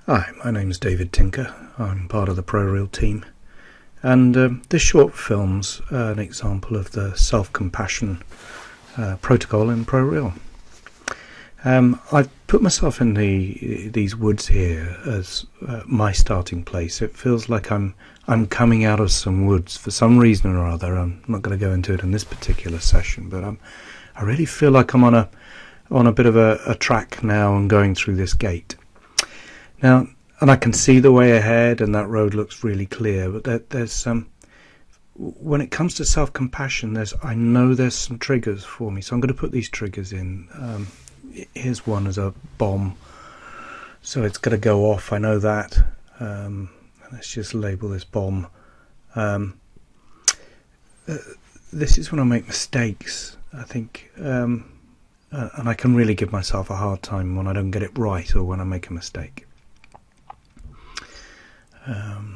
Hi, my name's David Tinker. I'm part of the ProReal team, and this short film's an example of the self-compassion protocol in ProReal. I've put myself in these woods here as my starting place. It feels like I'm coming out of some woods for some reason or other. I'm not going to go into it in this particular session, but I really feel like I'm on a bit of a track now and going through this gate. Now, and I can see the way ahead, and that road looks really clear. But there's when it comes to self-compassion, I know there's some triggers for me. So I'm going to put these triggers in. Here's one as a bomb, so it's going to go off. I know that. Let's just label this bomb. This is when I make mistakes, I think, and I can really give myself a hard time when I don't get it right or when I make a mistake.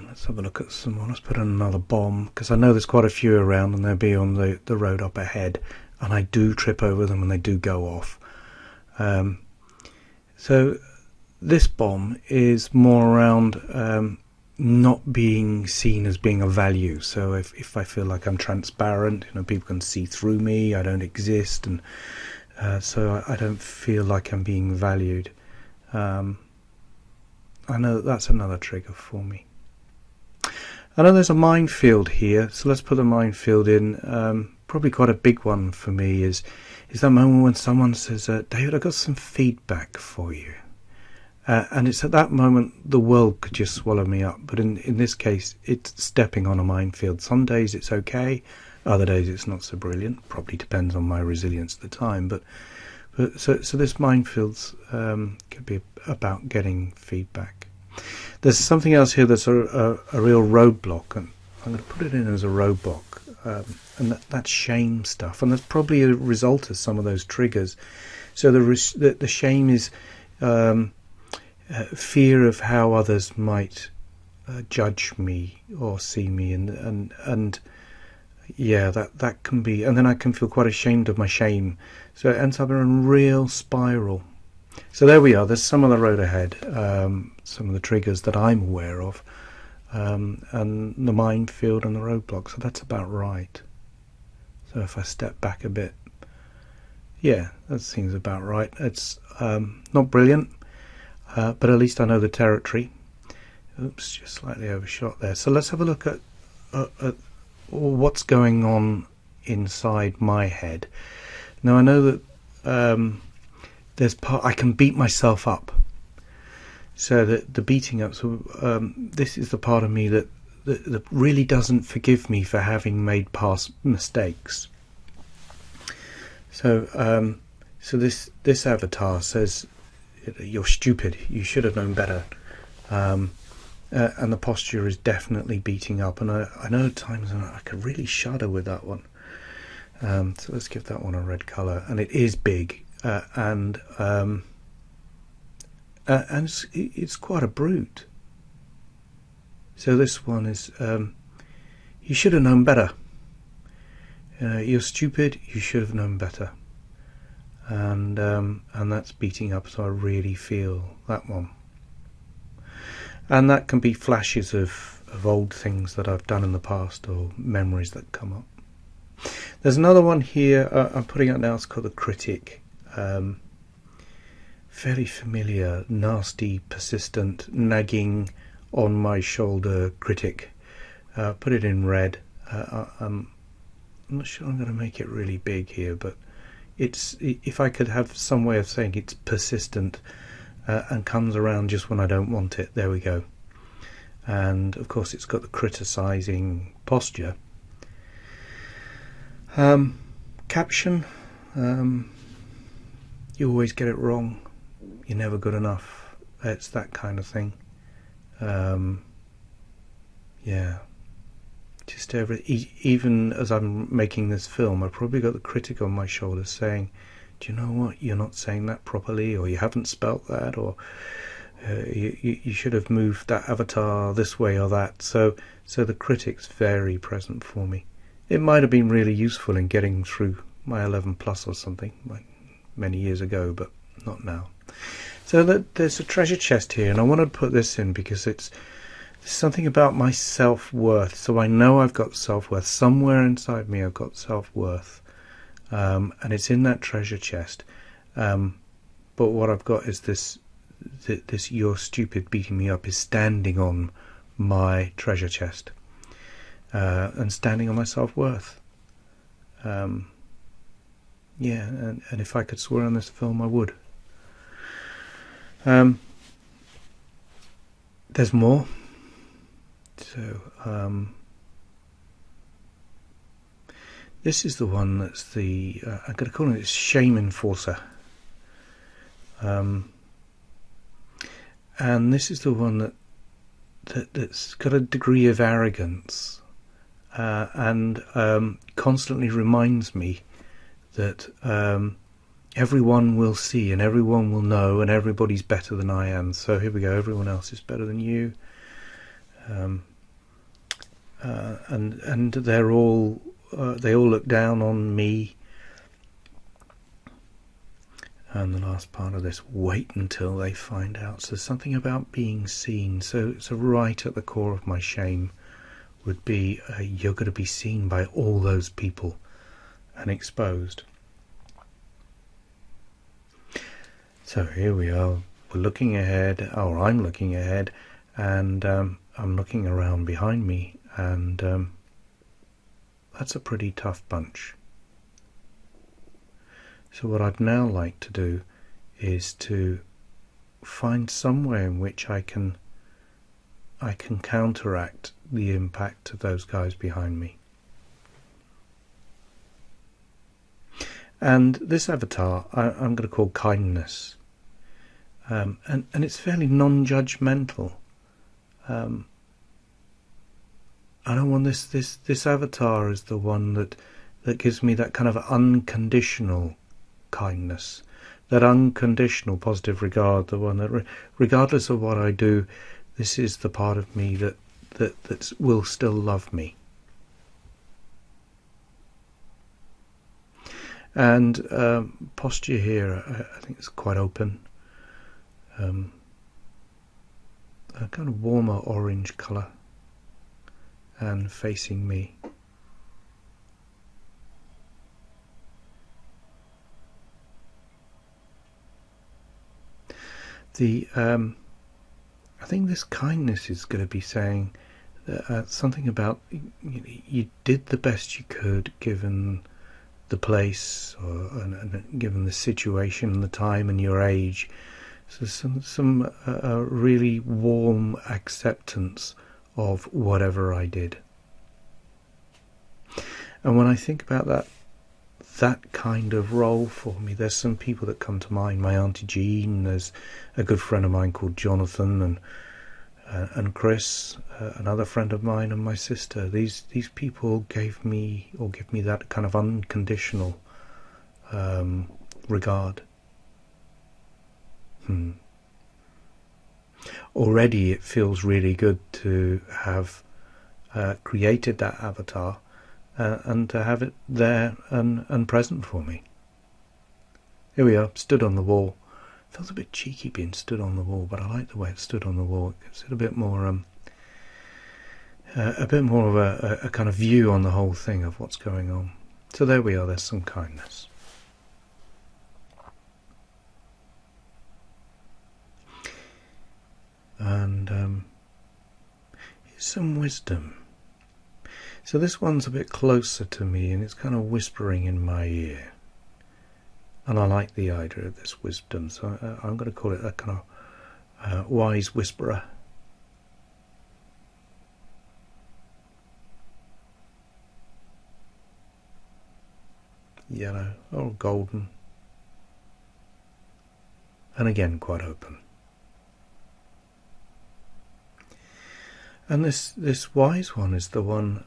Let's have a look at some more. Let's put in another bomb, because I know there's quite a few around and they'll be on the road up ahead, and I do trip over them and they do go off. So this bomb is more around not being seen as being a value. So if I feel like I'm transparent, people can see through me, I don't exist, and so I don't feel like I'm being valued. I know that's another trigger for me. I know there's a minefield here, so let's put the minefield in. Probably quite a big one for me is that moment when someone says, David, I've got some feedback for you. And it's at that moment the world could just swallow me up. But in this case, it's stepping on a minefield. Some days it's okay, other days it's not so brilliant. Probably depends on my resilience at the time. But so this minefields could be about getting feedback. There's something else here that's a real roadblock, and I'm going to put it in as a roadblock, and that's shame stuff, and that's probably a result of some of those triggers. So the shame is fear of how others might judge me or see me, and yeah, that can be, and then I can feel quite ashamed of my shame, so it ends up in a real spiral. So there we are. There's some of the road ahead, some of the triggers that I'm aware of, and the minefield and the roadblock. So that's about right. So if I step back a bit, yeah, that seems about right. It's not brilliant, but at least I know the territory. Oops, just slightly overshot there. So let's have a look at what's going on inside my head. Now I know that I can beat myself up. So the beating up. So this is the part of me that really doesn't forgive me for having made past mistakes. So so this avatar says, "You're stupid. You should have known better." And the posture is definitely beating up. And I know at times I could really shudder with that one. So let's give that one a red colour. And it is big. And it's quite a brute. So this one is, you should have known better. You're stupid. You should have known better. And that's beating up. So I really feel that one. And that can be flashes of old things that I've done in the past or memories that come up. There's another one here. I'm putting it now. It's called the critic. Very familiar, nasty, persistent, nagging on my shoulder critic. Put it in red. I'm not sure I'm going to make it really big here, but if I could have some way of saying it's persistent and comes around just when I don't want it, there we go. And of course it's got the criticizing posture. Caption, you always get it wrong, you're never good enough. It's that kind of thing. Yeah, just even as I'm making this film, I've probably got the critic on my shoulder saying, do you know what, you're not saying that properly, or you haven't spelt that, or you should have moved that avatar this way or that. So the critic's very present for me. It might have been really useful in getting through my 11 plus or something many years ago, but not now. So So there's a treasure chest here, and I want to put this in because it's something about my self-worth. So I know I've got self-worth. Somewhere inside me I've got self-worth. And it's in that treasure chest. But what I've got is this "you're stupid" beating me up is standing on my treasure chest. And standing on my self-worth. Yeah, and if I could swear on this film, I would. There's more. So, this is the one that's the, I'm going to call it shame enforcer. And this is the one that's got a degree of arrogance, and constantly reminds me that everyone will see and everyone will know and everybody's better than I am. So here we go, everyone else is better than you. And they're all they all look down on me. And the last part of this, wait until they find out. So something about being seen. So right at the core of my shame would be you're going to be seen by all those people and exposed. So here we are, we're looking ahead, or I'm looking ahead, and I'm looking around behind me, and that's a pretty tough bunch. So what I'd now like to do is to find somewhere in which I can counteract the impact of those guys behind me. And this avatar I'm going to call kindness. And it's fairly non-judgmental. I don't want this avatar is the one that gives me that kind of unconditional kindness, that unconditional positive regard, the one that regardless of what I do, this is the part of me that will still love me. And posture here, I think it's quite open. A kind of warmer orange colour, and facing me. I think this kindness is going to be saying something about you did the best you could given the place, and given the situation and the time and your age. So some really warm acceptance of whatever I did. And when I think about that kind of role for me, there's some people that come to mind. My Auntie Jean, there's a good friend of mine called Jonathan, and Chris, another friend of mine, and my sister. These people give me that kind of unconditional regard. Already it feels really good to have created that avatar and to have it there and present for me. Here we are, stood on the wall. Feels a bit cheeky being stood on the wall, but I like the way it stood on the wall. It gives it a bit more of a kind of view on the whole thing of what's going on. So there we are, there's some kindness. And here's some wisdom. So this one's a bit closer to me, and it's kind of whispering in my ear. And I like the idea of this wisdom, so I'm going to call it a kind of wise whisperer. Yellow or golden. And again, quite open. And this wise one is the one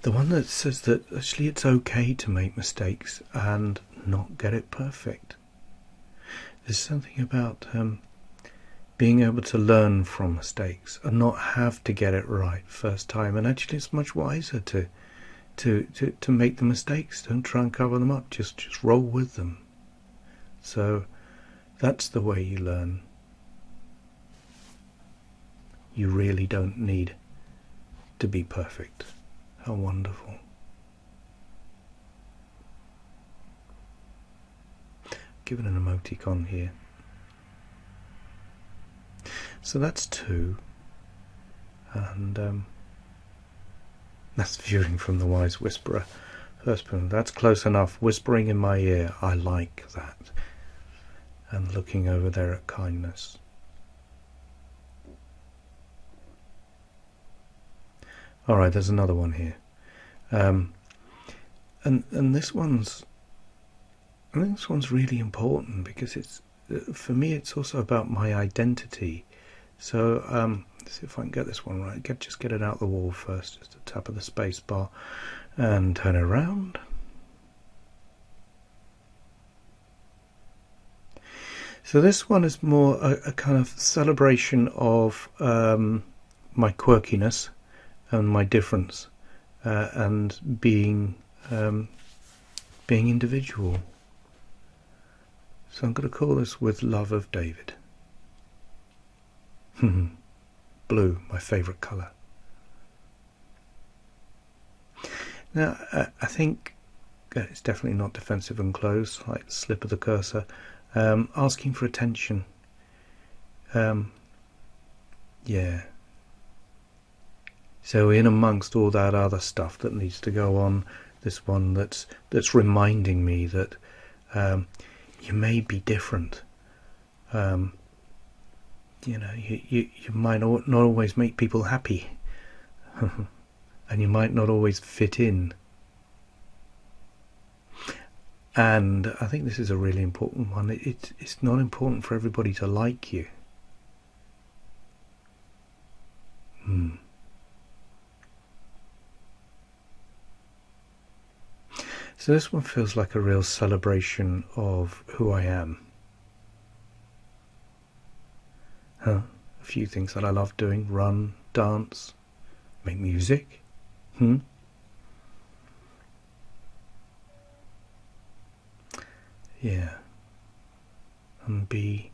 that says that actually it's okay to make mistakes and not get it perfect. There's something about being able to learn from mistakes and not have to get it right first time. And actually, it's much wiser to make the mistakes. Don't try and cover them up. Just roll with them. So That's the way you learn. You really don't need to be perfect. How wonderful. Give it an emoticon here. So that's 2. And that's viewing from the wise whisperer. First person, that's close enough. Whispering in my ear, I like that. And looking over there at kindness. Alright, there's another one here. And this one's, I think this one's really important because it's, for me, it's also about my identity. So let's see if I can get this one right. Just get it out the wall first, just a tap of the space bar, and turn it around. So this one is more a kind of celebration of my quirkiness and my difference, and being individual. So I'm going to call this With Love of David. Blue, my favourite colour. Now, I think it's definitely not defensive and close, like the slip of the cursor. Asking for attention. Yeah. So in amongst all that other stuff that needs to go on, this one that's reminding me that you may be different. You know, you might not always make people happy. And you might not always fit in. And I think this is a really important one. It's not important for everybody to like you. So this one feels like a real celebration of who I am. A few things that I love doing: run, dance, make music. Yeah. And be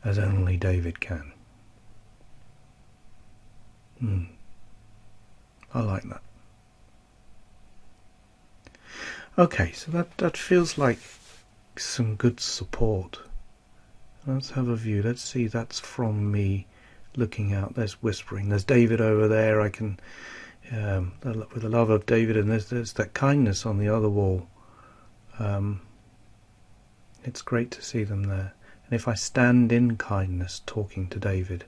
as only David can. I like that. Okay, so that feels like some good support. Let's have a view. Let's see, that's from me looking out. There's whispering. There's David over there. I can, with the love of David, and there's that kindness on the other wall. It's great to see them there. And if I stand in kindness talking to David,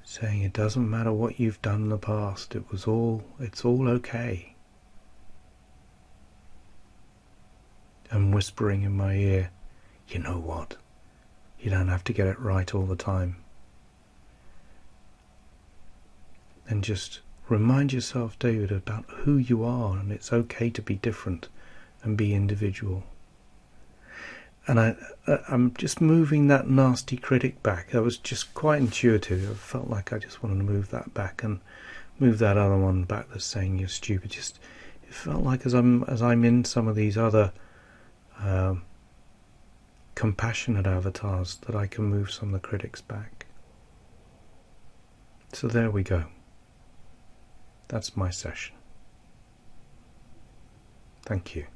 saying it doesn't matter what you've done in the past, it's all okay. And whispering in my ear, you know what? You don't have to get it right all the time. And just remind yourself, David, about who you are, and it's okay to be different and be individual. And I'm just moving that nasty critic back. That was just quite intuitive. I felt like I just wanted to move that back and move that other one back that's saying you're stupid. Just, it felt like as I'm in some of these other compassionate avatars, that I can move some of the critics back. So there we go. That's my session. Thank you.